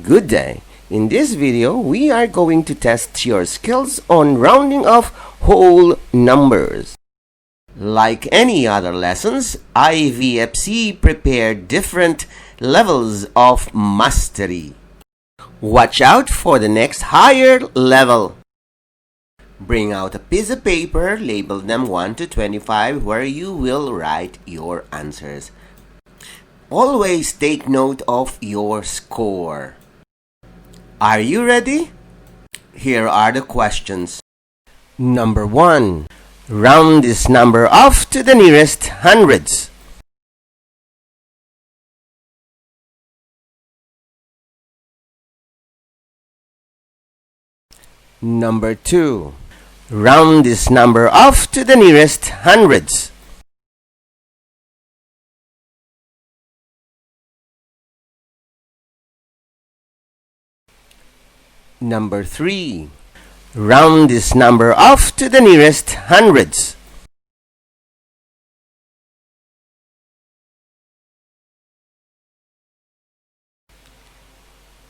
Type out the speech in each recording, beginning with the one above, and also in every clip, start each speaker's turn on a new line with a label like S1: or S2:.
S1: Good day. In this video, we are going to test your skills on rounding off whole numbers. Like any other lessons, IVFC prepared different levels of mastery. Watch out for the next higher level. Bring out a piece of paper, label them 1 to 25 where you will write your answers. Always take note of your score. Are you ready? Here are the questions. Number 1. Round this number off to the nearest hundreds. Number 2. Round this number off to the nearest hundreds. Number 3. Round this number off to the nearest hundreds.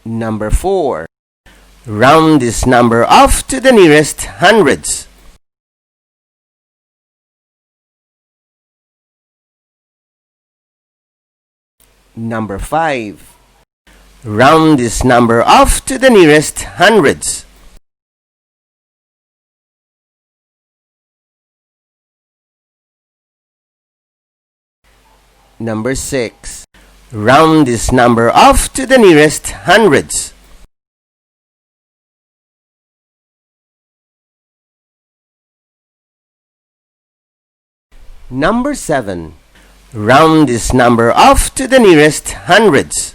S1: Number 4. Round this number off to the nearest hundreds. Number 5. Round this number off to the nearest hundreds. Number 6. Round this number off to the nearest hundreds. Number 7. Round this number off to the nearest hundreds.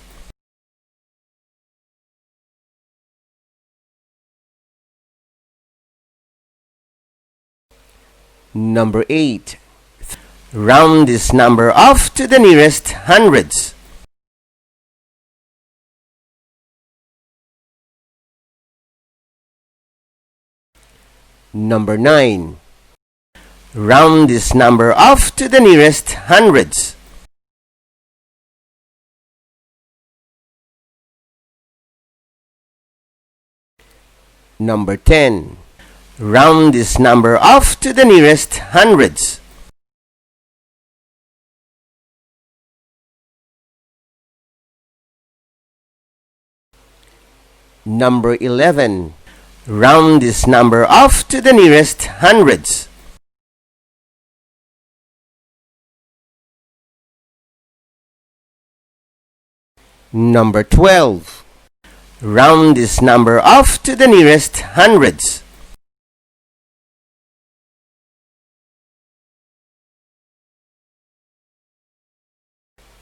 S1: Number 8. Round this number off to the nearest hundreds. Number 9. Round this number off to the nearest hundreds. Number 10. Round this number off to the nearest hundreds. Number 11. Round this number off to the nearest hundreds. Number 12. Round this number off to the nearest hundreds.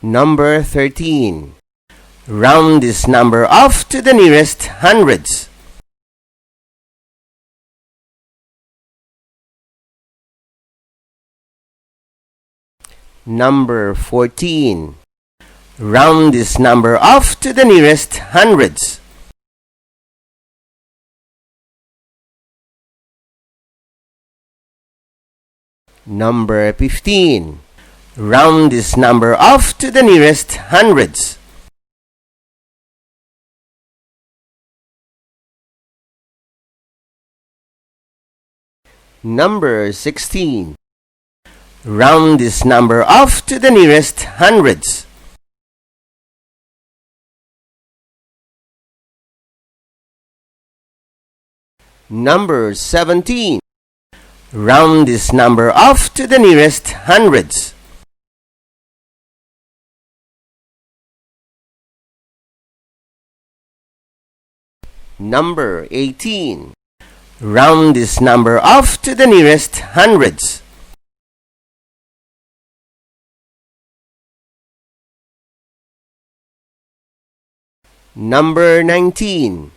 S1: Number 13. Round this number off to the nearest hundreds. Number 14. Round this number off to the nearest hundreds. Number 15. Round this number off to the nearest hundreds. Number 16. Round this number off to the nearest hundreds. Number 17. Round this number off to the nearest hundreds. Number 18. Round this number off to the nearest hundreds. Number 19.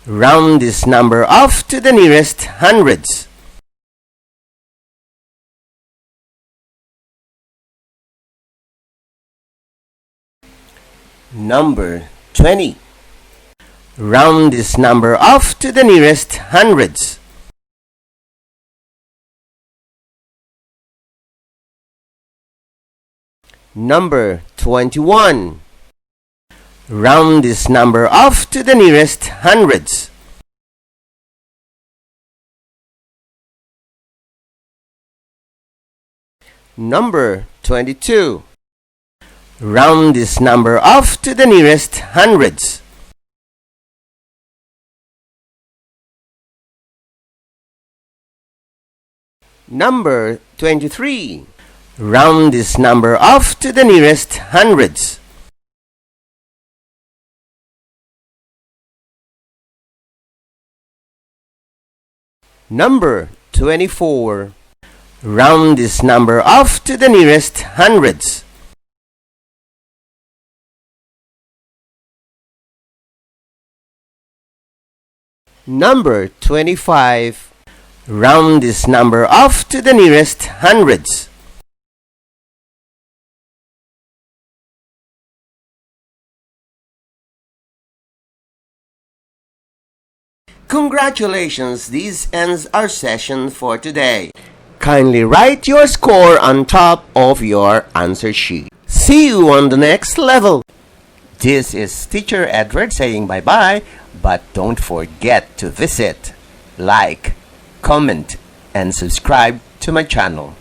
S1: Round this number off to the nearest hundreds. Number 20. Round this number off to the nearest hundreds. Number 21. Round this number off to the nearest hundreds. Number 22. Round this number off to the nearest hundreds. Number 23. Round this number off to the nearest hundreds. Number 24. Round this number off to the nearest hundreds. Number 25. Round this number off to the nearest hundreds. Congratulations! This ends our session for today. Kindly write your score on top of your answer sheet. See you on the next level. This is Teacher Edward saying bye-bye, but don't forget to visit, like, comment, and subscribe to my channel.